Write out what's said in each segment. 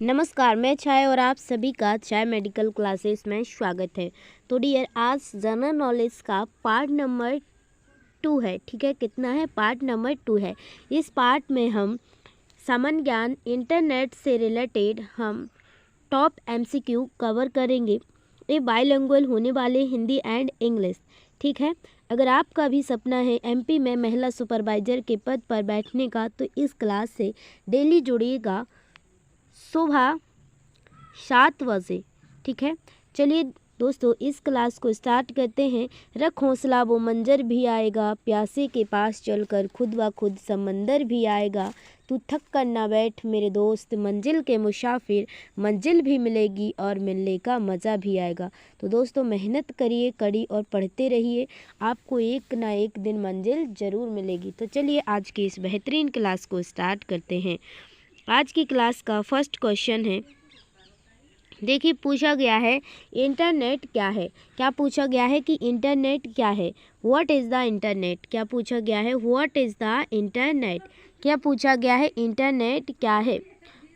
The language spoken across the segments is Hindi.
नमस्कार, मैं चाय और आप सभी का चाय मेडिकल क्लासेस में स्वागत है। तो डियर, आज जनरल नॉलेज का पार्ट नंबर 2 है। ठीक है, कितना है? पार्ट नंबर 2 है। इस पार्ट में हम सामान्य ज्ञान इंटरनेट से रिलेटेड हम टॉप एमसीक्यू कवर करेंगे। ये बाइलिंगुअल होने वाले हिंदी एंड इंग्लिश। ठीक है, अगर आपका भी सपना है एमपी में महिला सुपरवाइजर के पद पर बैठने का, तो इस क्लास से डेली जुड़िएगा सुबह 7 बजे। ठीक है, चलिए दोस्तों, इस क्लास को स्टार्ट करते हैं। रख हौसला, वो मंजर भी आएगा, प्यासे के पास चलकर खुद ब खुद समंदर भी आएगा। तू थक कर ना बैठ मेरे दोस्त, मंजिल के मुसाफिर, मंजिल भी मिलेगी और मिलने का मज़ा भी आएगा। तो दोस्तों, मेहनत करिए कड़ी और पढ़ते रहिए, आपको एक ना एक दिन मंजिल ज़रूर मिलेगी। तो चलिए आज की इस बेहतरीन क्लास को स्टार्ट करते हैं। आज की क्लास का फर्स्ट क्वेश्चन है, देखिए पूछा गया है इंटरनेट क्या है। क्या पूछा गया है कि इंटरनेट क्या है? What is the internet? क्या पूछा गया है? What is the internet? क्या पूछा गया है? इंटरनेट क्या है?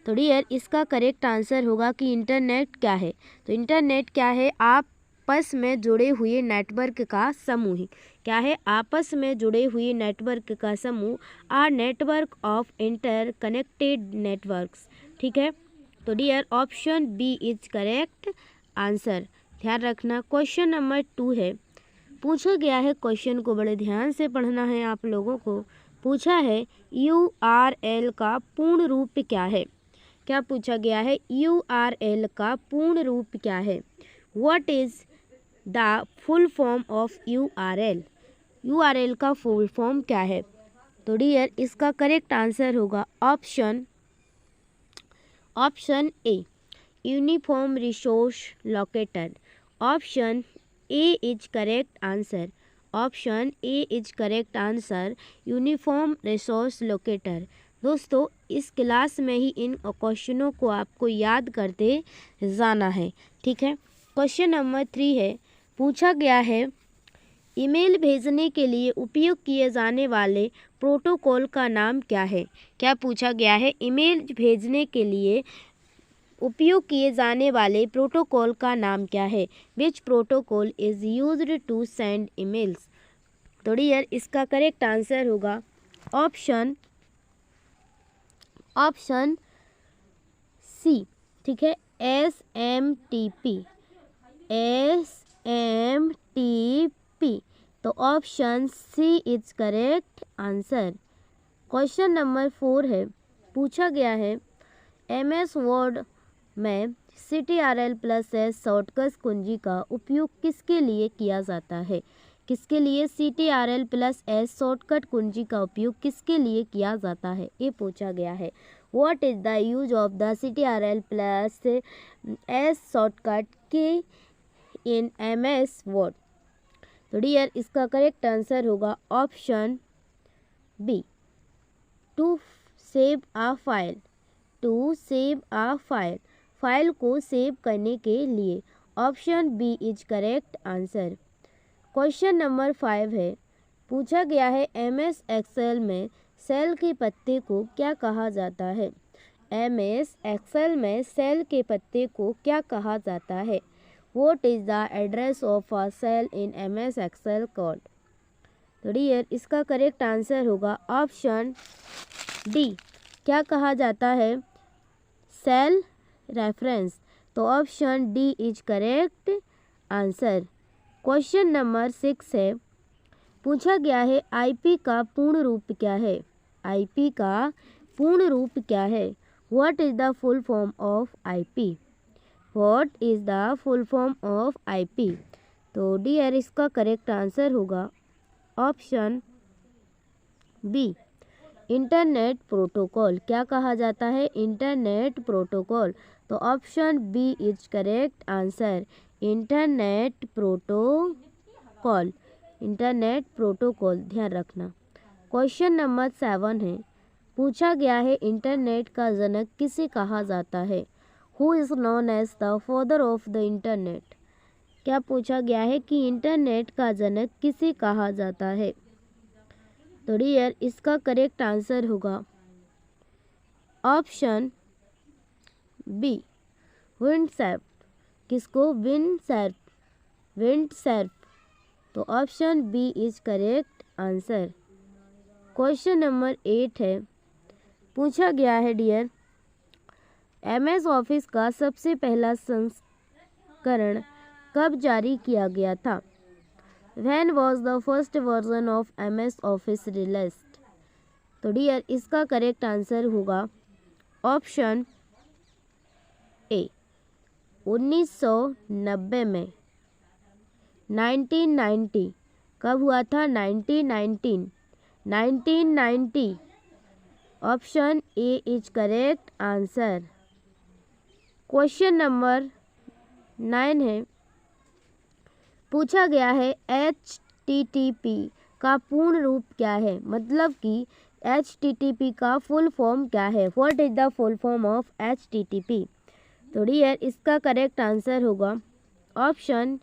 तो डियर, इसका करेक्ट आंसर होगा कि इंटरनेट क्या है। तो इंटरनेट क्या है? आपस में जुड़े हुए नेटवर्क का समूह। क्या है? आपस में जुड़े हुए नेटवर्क का समूह। Are network of interconnected networks. ठीक है, तो dear option B is correct answer. ध्यान रखना, क्वेश्चन नंबर 2 है। पूछा गया है, क्वेश्चन को बड़े ध्यान से पढ़ना है आप लोगों को। पूछा है URL का पूर्ण रूप क्या है? क्या पूछा गया है? URL का पूर्ण रूप क्या है? What is the full form of URL? URL का फुल फॉर्म क्या है? तो डियर, इसका करेक्ट आंसर होगा option A, uniform resource locator. Option A is correct answer. Option A is correct answer, uniform resource locator. दोस्तों, इस क्लास में ही इन क्वेश्चनों को आपको याद करते जाना है। ठीक है, क्वेश्चन नंबर 3 है। पूछा गया है, ईमेल भेजने के लिए उपयोग किए जाने वाले प्रोटोकॉल का नाम क्या है? क्या पूछा गया है? ईमेल भेजने के लिए उपयोग किए जाने वाले प्रोटोकॉल का नाम क्या है? Which protocol is used to send emails? तो डियर, इसका करेक्ट आंसर होगा ऑप्शन सी। ठीक है, SMTP। तो option C is correct answer. Question number 4 है। पूछा गया है, MS वर्ड में CTRL+S शॉर्टकट कुंजी का उपयोग किसके लिए किया जाता है? किसके लिए CTRL+S शॉर्टकट कुंजी का उपयोग किसके लिए किया जाता है? ये पूछा गया है। What is the use of the CTRL+S shortcut key in MS word? तो डियर, इसका करेक्ट आंसर होगा option B, to save a file. To save a file, file को सेव करने के लिए। Option B is correct answer. Question number 5 है। पूछा गया है, MS एक्सेल में सेल के पत्ते को क्या कहा जाता है? MS एक्सेल में सेल के पत्ते को क्या कहा जाता है? What is the address of a cell in MS Excel code? तो डियर, इसका करेक्ट आंसर होगा ऑप्शन डी। क्या कहा जाता है? Cell reference. तो option D is correct answer. Question number 6 है। पूछा गया है, IP का पूर्ण रूप क्या है? IP का पूर्ण रूप क्या है? What is the full form of IP? What is the full form of IP? तो डियर, इसका करेक्ट आंसर होगा ऑप्शन बी, इंटरनेट प्रोटोकॉल। क्या कहा जाता है? Internet protocol. तो option B is correct answer, internet protocol. Internet protocol, ध्यान रखना। क्वेश्चन नंबर 7 है। पूछा गया है, इंटरनेट का जनक किसे कहा जाता है? Who is known as the father of the internet? क्या पूछा गया है कि इंटरनेट का जनक किसे कहा जाता है? तो डियर, इसका करेक्ट आंसर होगा ऑप्शन बी विंडसर्फ, किसको? विंडसर्फ। तो option B is correct answer. Question number 8 है, पूछा गया है डियर, MS ऑफिस का सबसे पहला संस्करण कब जारी किया गया था? When was the first version of MS Office released? तो डियर इसका करेक्ट आंसर होगा ऑप्शन ए 1990 में। 1990 कब हुआ था? 1990। Option A is correct answer. Question number 9 है, पूछा गया है HTTP का पूर्ण रूप क्या है? मतलब कि HTTP का फुल फॉर्म क्या है? What is the full form of HTTP? तो डियर इसका करेक्ट आंसर होगा option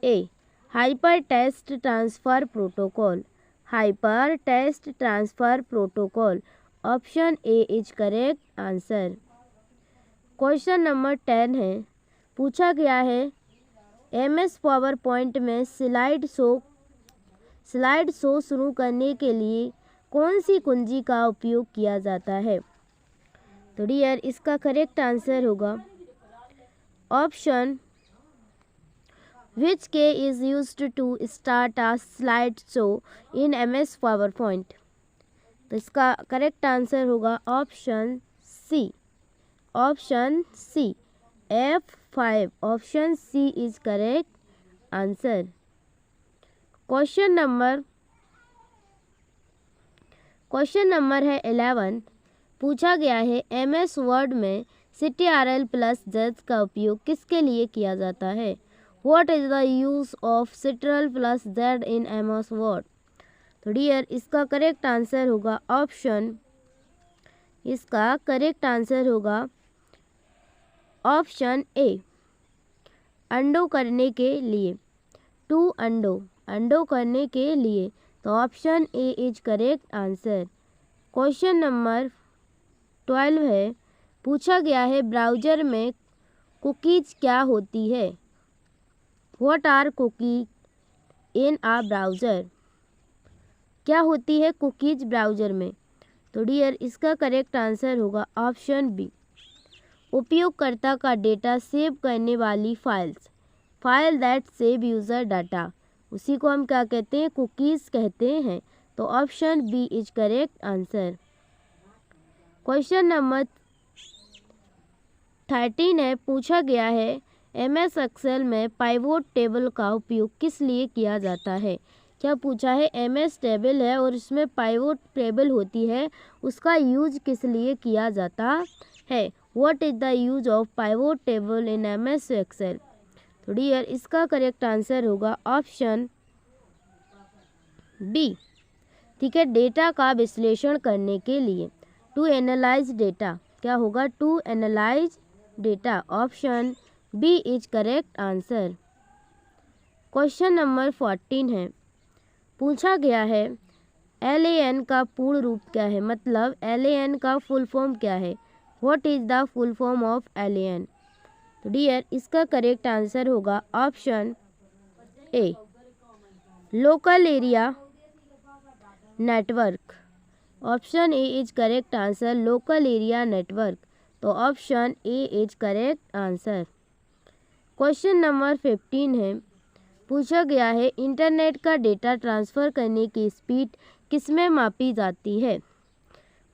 A hyper text transfer protocol. Hyper text transfer protocol. Option A is correct answer. Question number 10 है, पूछा गया है MS पावर पॉइंट में स्लाइड शो शुरू करने के लिए कौन सी कुंजी का उपयोग किया जाता है? तो डियर इसका करेक्ट आंसर होगा option which key is used to start a slide show in MS PowerPoint? तो इसका करेक्ट आंसर होगा option C F5। Option C is correct answer. Question number है 11, पूछा गया है MS वर्ड में Ctrl+Z का उपयोग किसके लिए किया जाता है? What is the use of Ctrl+Z in MS word? तो डियर इसका करेक्ट आंसर होगा ऑप्शन ए अंडो करने के लिए, टू अंडो करने के लिए। तो option A is correct answer. Question number 12 है, पूछा गया है ब्राउज़र में कुकीज़ क्या होती है? What are cookies in a browser? क्या होती है कुकीज़ ब्राउज़र में? तो डियर इसका करेक्ट आंसर होगा ऑप्शन बी उपयोगकर्ता का डेटा सेव करने वाली file that save user data, उसी को हम क्या कहते हैं? कुकीज़ कहते हैं। तो option B is correct answer. Question number 13 है, पूछा गया है MS एक्सेल में पाइवोट टेबल का उपयोग किस लिए किया जाता है? क्या पूछा है? MS टेबल है और इसमें पाइवोट टेबल होती है, उसका यूज किस लिए किया जाता है? What is the use of pivot table in MS Excel? तो डियर इसका करेक्ट आंसर होगा ऑप्शन बी, ठीक है, डेटा का विश्लेषण करने के लिए, टू एनालाइज डेटा। क्या होगा? To analyse data. Option B is correct answer. Question number 14 है, पूछा गया है LAN का पूर्ण रूप क्या है? मतलब LAN का फुल फॉर्म क्या है? What is the full form of LAN? तो डियर इसका करेक्ट आंसर होगा option A local area network. Option A is correct answer, local area network. तो option A is correct answer. Question number 15 है, पूछा गया है इंटरनेट का डेटा ट्रांसफ़र करने की स्पीड किसमें मापी जाती है?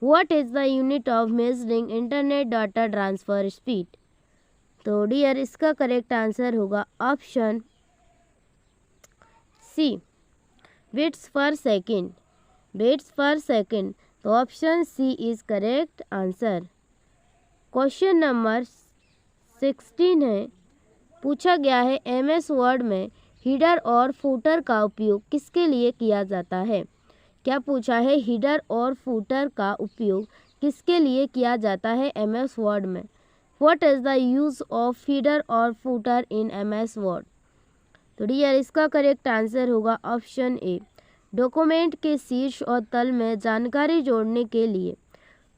What is the unit of measuring internet data transfer speed? तो डियर इसका करेक्ट आंसर होगा option C bits per second. तो option C is correct answer. Question number 16 है, पूछा गया है MS वर्ड में हिडर और फुटर का उपयोग किसके लिए किया जाता है? क्या पूछा है? हिडर और फुटर का उपयोग किसके लिए किया जाता है MS वर्ड में? What is the use of header और फुटर इन MS वर्ड? तो डियर इसका करेक्ट आंसर होगा ऑप्शन ए डॉक्यूमेंट के शीर्ष और तल में जानकारी जोड़ने के लिए,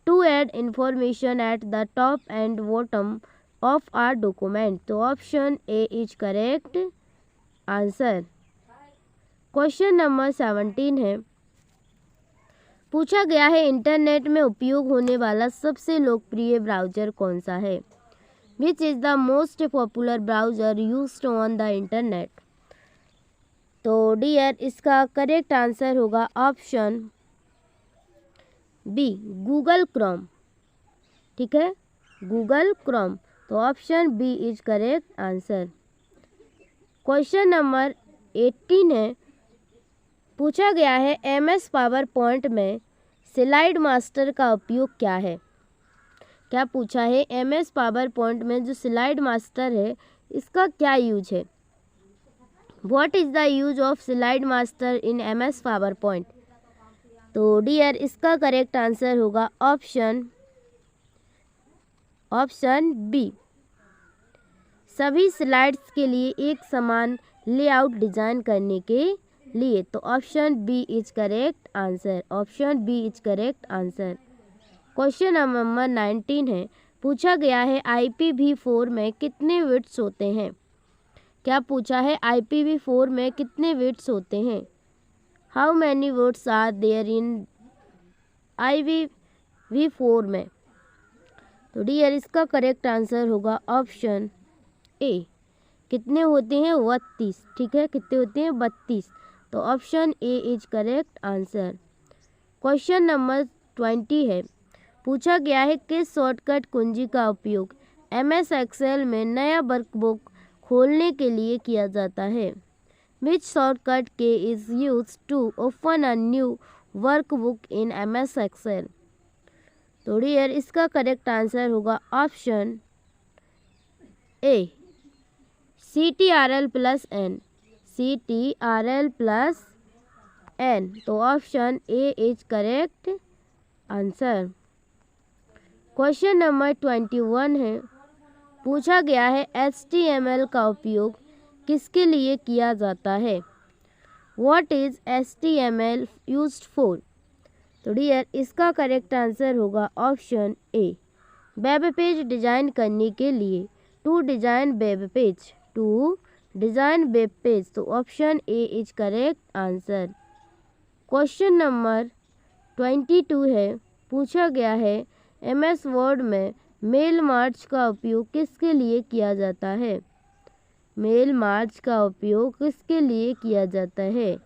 to add information at the top and bottom of our document. तो option A is correct answer. Question number 17 है, पूछा गया है इंटरनेट में उपयोग होने वाला सबसे लोकप्रिय ब्राउज़र कौन सा है। Which is the most popular browser used on the internet. तो डियर इसका करेक्ट आंसर होगा ऑप्शन बी गूगल क्रोम। ठीक है, गूगल क्रोम। तो option B is correct answer. Question number 18 है, पूछा गया है MS पावर पॉइंट में स्लाइड मास्टर का उपयोग क्या है। क्या पूछा है, MS पावर पॉइंट में जो स्लाइड मास्टर है इसका क्या यूज है। What is the use of slide master in MS PowerPoint. तो डियर इसका करेक्ट आंसर होगा ऑप्शन बी सभी स्लाइड्स के लिए एक समान लेआउट डिजाइन करने के लिए। तो option B is correct answer. Option B is correct answer. Question number 19 है, पूछा गया है IPv4 में कितने बिट्स होते हैं। क्या पूछा है, IPv4 में कितने बिट्स होते हैं। How many bits are there in IPv4 में। तो डियर इसका करेक्ट आंसर होगा ऑप्शन ए कितने होते हैं 32। ठीक है, कितने होते हैं 32। तो option A is correct answer. Question number 20 है, पूछा गया है किस शॉर्टकट कुंजी का उपयोग MS एक्सेल में नया वर्कबुक खोलने के लिए किया जाता है। Which shortcut key is use to open a new workbook in MS Excel. तो डियर इसका करेक्ट आंसर होगा ऑप्शन ए CTRL+N। CTRL+N। तो option A is correct answer. Question number 21 है, पूछा गया है HTML का उपयोग किसके लिए किया जाता है। What is HTML used for. तो डियर इसका करेक्ट आंसर होगा option A web page design करने के लिए। To design web page. To design web page. तो option A is correct answer. Question number 22 है, पूछा गया है MS वर्ड में मेल मार्च का उपयोग किसके लिए किया जाता है। मेल मार्च का उपयोग किसके लिए किया जाता है।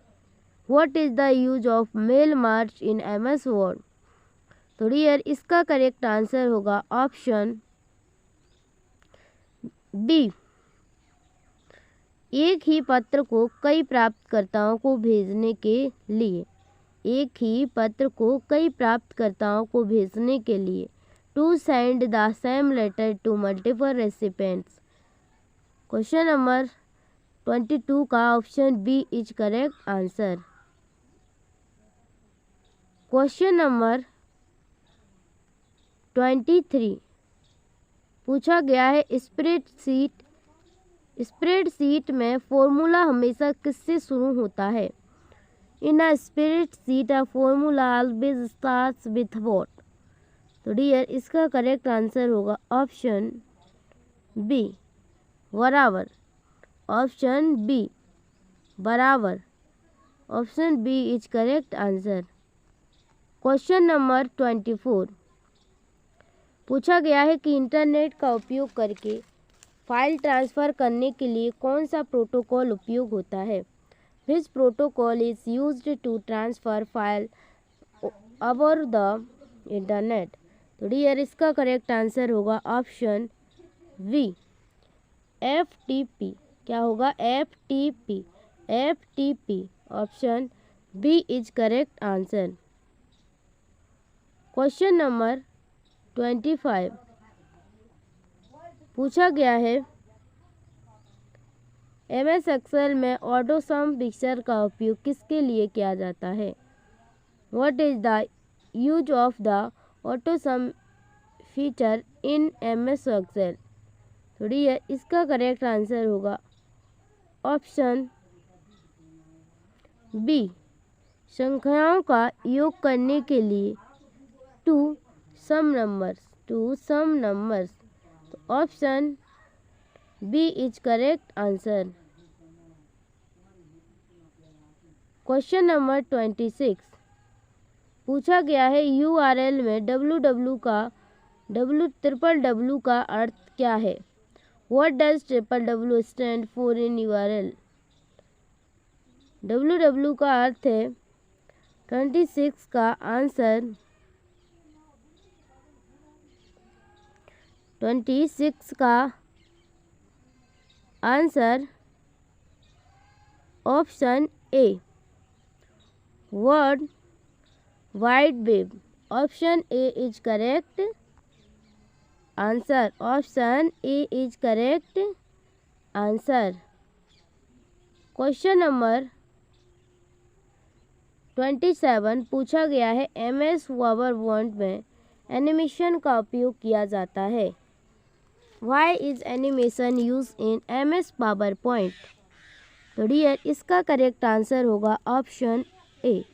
What is the use of male March in MS word. तो डियर इसका करेक्ट आंसर होगा ऑप्शन बी एक ही पत्र को कई प्राप्तकर्ताओं को भेजने के लिए। एक ही पत्र को कई प्राप्तकर्ताओं को भेजने के लिए। To send the same letter to multiple recipients. Question number 22 का option B is correct answer. Question number 23 पूछा गया है स्प्रेडशीट में फॉर्मूला हमेशा किससे शुरू होता है। In a spreadsheet a formula always starts with what. तो डियर इसका करेक्ट आंसर होगा ऑप्शन बी बराबर। ऑप्शन बी बराबर। Option B is correct answer. Question number 24 पूछा गया है कि इंटरनेट का उपयोग करके फाइल ट्रांसफ़र करने के लिए कौन सा प्रोटोकॉल उपयोग होता है। Which protocol is used to transfer file over the internet. तो डियर इसका करेक्ट आंसर होगा ऑप्शन वी FTP। क्या होगा FTP। FTP। Option B is correct answer. Question number 25 पूछा गया है MS एक्सेल में ऑटो सम फीचर का उपयोग किसके लिए किया जाता है। What is the use of the auto sum feature in MS Excel. तो डियर इसका करेक्ट आंसर होगा ऑप्शन बी संख्याओं का योग करने के लिए टू सम नंबर्स। तो option B is correct answer. Question number 26 पूछा गया है URL में www का अर्थ क्या है? What does www stand for in URL? www का अर्थ है 26 का आंसर 26 का answer option a world wide web. Option A is correct answer. Option A is correct answer. Question number 27 पूछा गया है MS PowerPoint में एनिमेशन का उपयोग किया जाता है। Why is animation used in MS PowerPoint? तो डियर इसका करेक्ट आंसर होगा ऑप्शन ए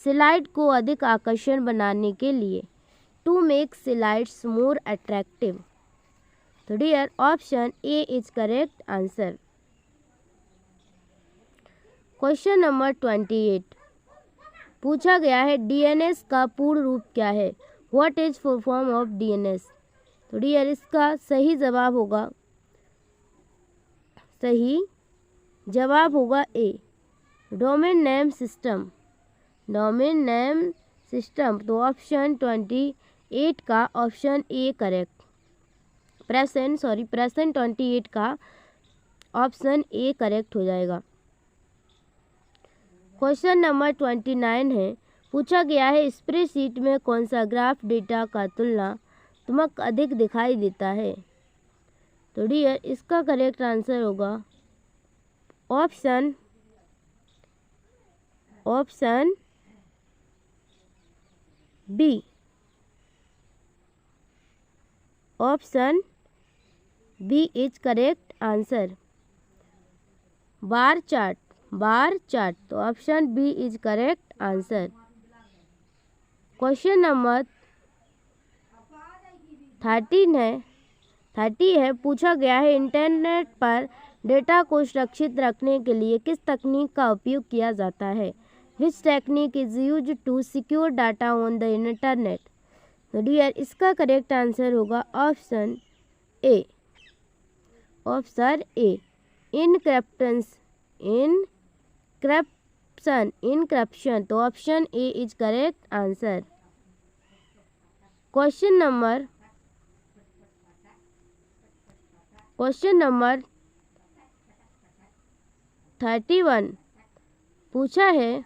स्लाइड को अधिक आकर्षण बनाने के लिए, to make slides more attractive. तो dear option A is correct answer. Question number 28 पूछा गया है DNS का पूर्ण रूप क्या है? What is full form of DNS? तो डियर इसका सही जवाब होगा A domain name system. Domain name system. तो ऑप्शन 28 का ऑप्शन ए करेक्ट। प्रेजेंट 28 का ऑप्शन ए करेक्ट हो जाएगा। क्वेश्चन नंबर 29 है पूछा गया है स्प्रेडशीट में कौन सा ग्राफ डेटा का तुलनात्मक अधिक दिखाई देता है? तो डियर इसका करेक्ट आंसर होगा option B. Option B is correct answer. Bar chart. तो option B is correct answer. Question number 30 है पूछा गया है इंटरनेट पर डेटा को सुरक्षित रखने के लिए किस तकनीक का उपयोग किया जाता है? Which technique is used to secure data on the internet? तो डियर इसका करेक्ट आंसर होगा ऑप्शन ए इनक्रिप्शन। तो option A is correct answer. Question number 31 पूछा है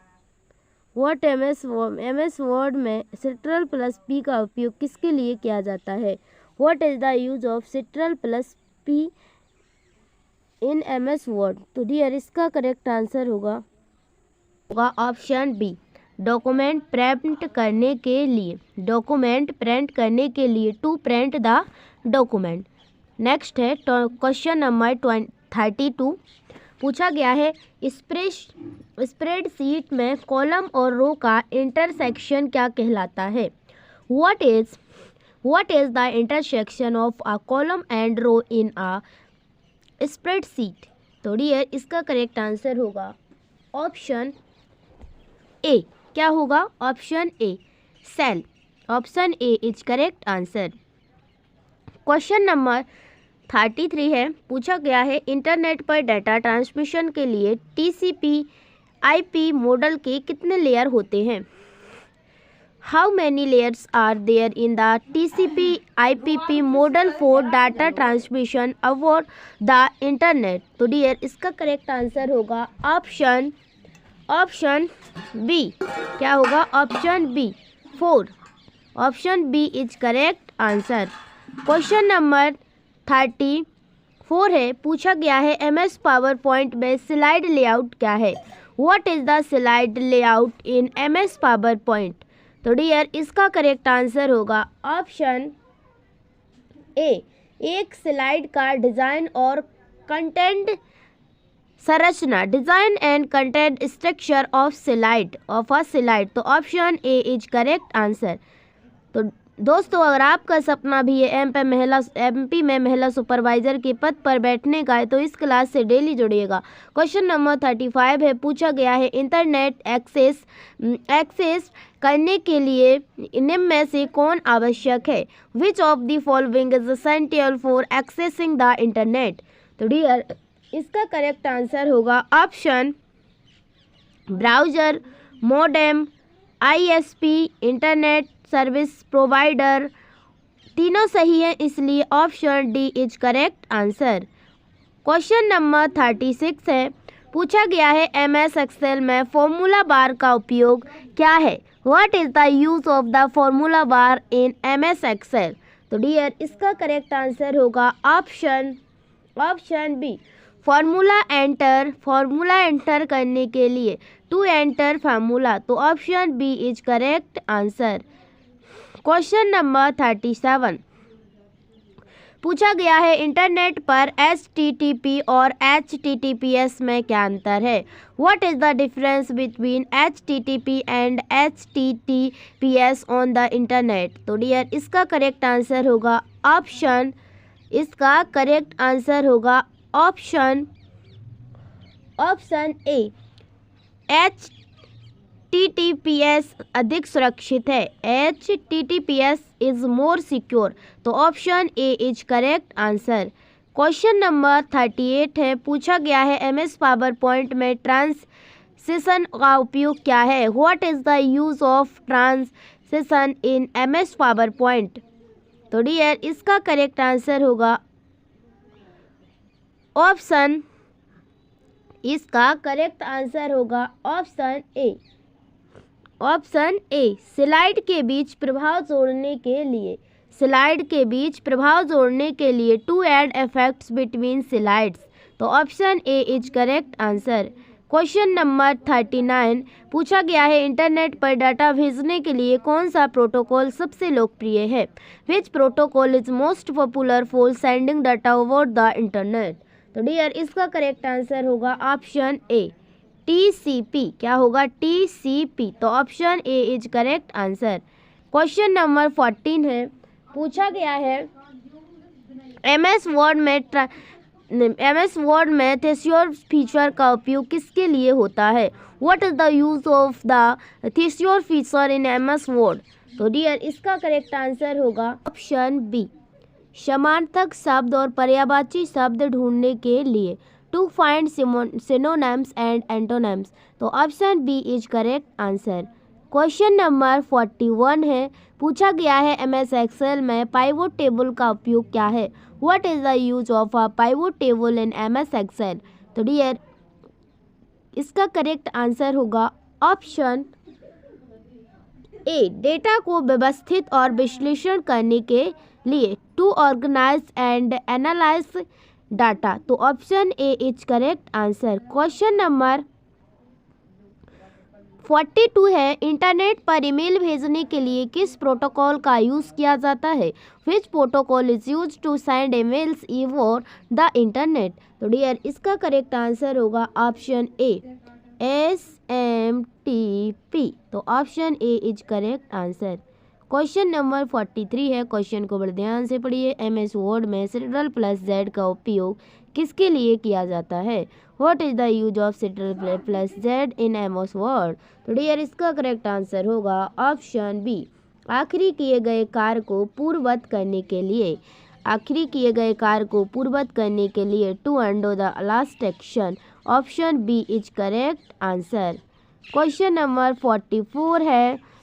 व्हाट MS वर्ड में Ctrl + P का उपयोग किसके लिए किया जाता है? What is the use of Ctrl + P in MS word? तो डियर इसका करेक्ट आंसर होगा ऑप्शन बी डॉक्यूमेंट प्रिंट करने के लिए to print the document. Next है क्वेश्चन नंबर 32 पूछा गया है स्प्रेडशीट में कॉलम और रो का इंटरसेक्शन क्या कहलाता है? What is the intersection of a column and row in a spreadsheet? तो डियर इसका करेक्ट आंसर होगा ऑप्शन ए। क्या होगा? Option A cell. Option A is correct answer. Question number 33 है पूछा गया है इंटरनेट पर डाटा ट्रांसमिशन के लिए TCP/IP मॉडल के कितने लेयर होते हैं? How many layers are there in the TCP/IP model for data transmission over the internet? तो डियर इसका करेक्ट आंसर होगा ऑप्शन बी। क्या होगा? Option B 4। Option B is correct answer. Question number 34 है पूछा गया है MS PowerPoint में स्लाइड लेआउट क्या है? What is the slide layout in MS PowerPoint? तो डियर इसका करेक्ट आंसर होगा ऑप्शन ए एक स्लाइड का डिज़ाइन और कंटेंट संरचना। Design and content structure of a slide. तो option A is correct answer. तो दोस्तों, अगर आपका सपना भी है एमपी में महिला सुपरवाइजर के पद पर बैठने का है तो इस क्लास से डेली जुड़िएगा। क्वेश्चन नंबर 35 है, पूछा गया है इंटरनेट एक्सेस करने के लिए निम्न में से कौन आवश्यक है? Which of the following is essential for accessing the internet? तो डियर, इसका करेक्ट आंसर होगा option browser, modem, ISP, internet service provider. तीनों सही है, इसलिए option D is correct answer. Question number 36 है, पूछा गया है एमएस एक्सेल में फॉर्मूला बार का उपयोग क्या है? What is the use of the formula bar in MS Excel? तो डियर, इसका करेक्ट आंसर होगा ऑप्शन बी, फॉर्मूला एंटर करने के लिए टू एंटर फार्मूला। तो option B is correct answer. Question number 37, पूछा गया है इंटरनेट पर HTTP और HTTPS में क्या अंतर है? What is the difference between HTTP and HTTPS on the internet? तो डियर, इसका करेक्ट आंसर होगा ऑप्शन ए, HTTPS अधिक सुरक्षित है। HTTPS is more secure. तो option A is correct answer. Question number 38 है, पूछा गया है MS पावर पॉइंट में ट्रांसलेशन का उपयोग क्या है? What is the use of translation in MS PowerPoint? तो डियर, इसका करेक्ट आंसर होगा ऑप्शन ए, स्लाइड के बीच प्रभाव जोड़ने के लिए to add effects between slides. तो option A is correct answer. Question number 39, पूछा गया है इंटरनेट पर डाटा भेजने के लिए कौन सा प्रोटोकॉल सबसे लोकप्रिय है? Which protocol is most popular for sending data over the internet? तो डियर, इसका करेक्ट आंसर होगा ऑप्शन ए, TCP। क्या होगा? TCP। तो option A is correct answer. Question number 14 है, पूछा गया है MS वर्ड में थेसियोर फीचर का उपयोग किसके लिए होता है? What is the use of the thesaurus feature in MS word? तो डियर, इसका करेक्ट आंसर होगा ऑप्शन बी, समानार्थक शब्द और पर्यायवाची शब्द ढूंढने के लिए to find synonyms and antonyms. तो option B is correct answer. Question number 41 है, पूछा गया है MS एक्सेल में पाइवोट टेबल का उपयोग क्या है? What is the use of a pivot table in MS Excel? तो डियर, इसका करेक्ट आंसर होगा ऑप्शन ए, डेटा को व्यवस्थित और विश्लेषण करने के लिए to organise and analyse data. तो option A is correct answer. Question number 42 है, इंटरनेट पर ईमेल भेजने के लिए किस प्रोटोकॉल का यूज़ किया जाता है? Which protocol is use to send emails over the internet? तो डियर, इसका करेक्ट आंसर होगा ऑप्शन ए, SMTP। तो option A is correct answer. Question number 43 है, क्वेश्चन को बड़े ध्यान से पढ़िए। MS वर्ड में Ctrl+Z का उपयोग किसके लिए किया जाता है? What is the use of Ctrl+Z in MS word? तो डियर, इसका करेक्ट आंसर होगा ऑप्शन बी, आखिरी किए गए कार्य को पूर्ववत करने के लिए to undo the last action. Option B is correct answer. Question number 44 है,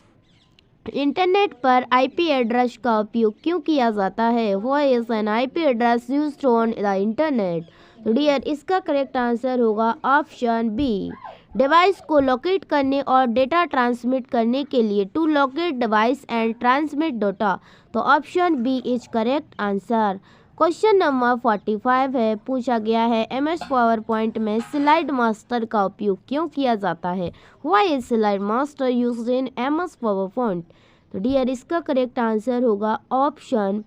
इंटरनेट पर IP एड्रेस का उपयोग क्यों किया जाता है? What is an IP address used on the internet? तो डियर, इसका करेक्ट आंसर होगा ऑप्शन बी, डिवाइस को लोकेट करने और डेटा ट्रांसमिट करने के लिए to locate device and transmit data. तो option B is correct answer. Question number 45 है, पूछा गया है MS पावर पॉइंट में स्लाइड मास्टर का उपयोग क्यों किया जाता है? Why is slide master used in MS PowerPoint? तो डियर, इसका करेक्ट आंसर होगा ऑप्शन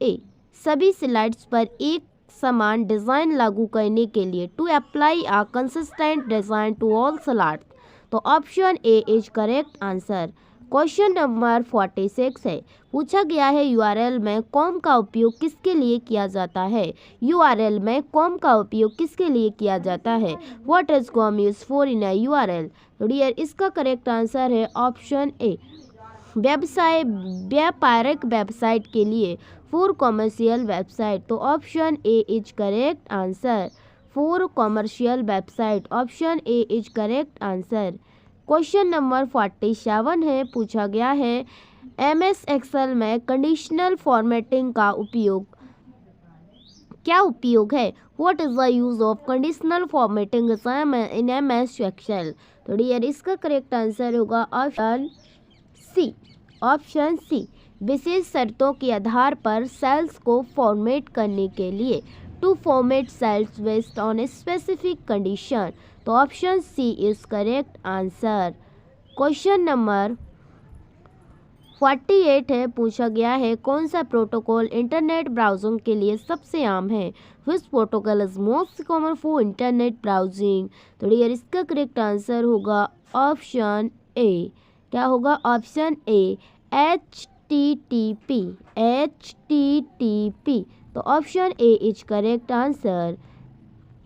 ए, सभी स्लाइड्स पर एक समान डिज़ाइन लागू करने के लिए to apply a consistent design to all slides. तो option A is correct answer. Question number 46 है, पूछा गया है यूआरएल में कॉम का उपयोग किसके लिए किया जाता है। यूआरएल में कॉम का उपयोग किसके लिए किया जाता है। What is com use for in a URL. तो डियर इसका करेक्ट आंसर है ऑप्शन ए, व्यापारिक वेबसाइट के लिए, फॉर कॉमर्शियल वेबसाइट। तो option A is correct answer, for commercial website, option A is correct answer. Question number 47 है, पूछा गया है एमएस एक्सेल में कंडीशनल फॉर्मेटिंग का उपयोग क्या उपयोग है। What is the use of conditional formatting in MS Excel. तो डियर इसका करेक्ट आंसर होगा ऑप्शन सी, ऑप्शन सी, विशेष शर्तों के आधार पर सेल्स को फॉर्मेट करने के लिए, to format cells based on a specific condition. तो option C is correct answer. Question number 48 है, पूछा गया है कौन सा प्रोटोकॉल इंटरनेट ब्राउजिंग के लिए सबसे आम है। Which protocol is most common for internet browsing. तो डियर इसका करेक्ट आंसर होगा ऑप्शन ए, क्या होगा ऑप्शन ए, HTTP, HTTP। तो option A is correct answer.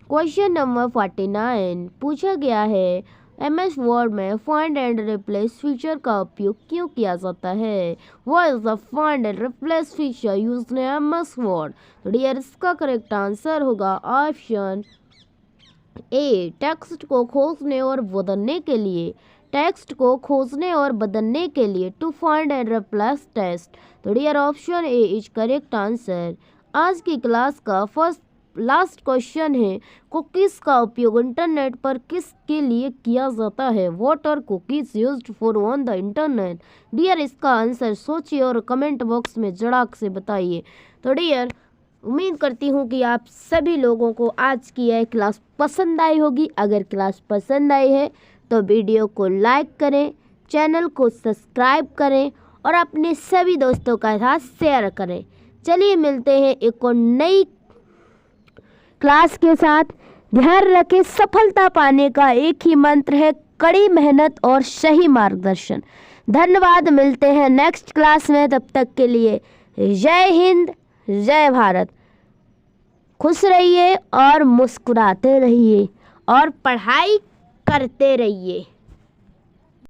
Question number 49, पूछा गया है MS वर्ड में फाइंड एंड रिप्लेस फीचर का उपयोग क्यों किया जाता है। What is the find and replace feature used in MS word. तो डियर इसका करेक्ट आंसर होगा ऑप्शन ए, टेक्स्ट को खोजने और बदलने के लिए, टेक्स्ट को खोजने और बदलने के लिए, to find and replace text. तो dear option A is correct answer. आज की क्लास का फर्स्ट लास्ट क्वेश्चन है, कुकीज़ का उपयोग इंटरनेट पर किसके लिए किया जाता है। What are cookies used for on the internet. Dear इसका आंसर सोचिए और कमेंट बॉक्स में जड़ाक से बताइए। तो डियर उम्मीद करती हूँ कि आप सभी लोगों को आज की यह क्लास पसंद आई होगी। अगर क्लास पसंद आई है तो वीडियो को लाइक करें, चैनल को सब्सक्राइब करें और अपने सभी दोस्तों के साथ शेयर करें। चलिए मिलते हैं एक और नई क्लास के साथ। ध्यान रखें, सफलता पाने का एक ही मंत्र है, कड़ी मेहनत और सही मार्गदर्शन। धन्यवाद, मिलते हैं नेक्स्ट क्लास में। तब तक के लिए जय हिंद, जय भारत। खुश रहिए और मुस्कुराते रहिए और पढ़ाई करते रहिए।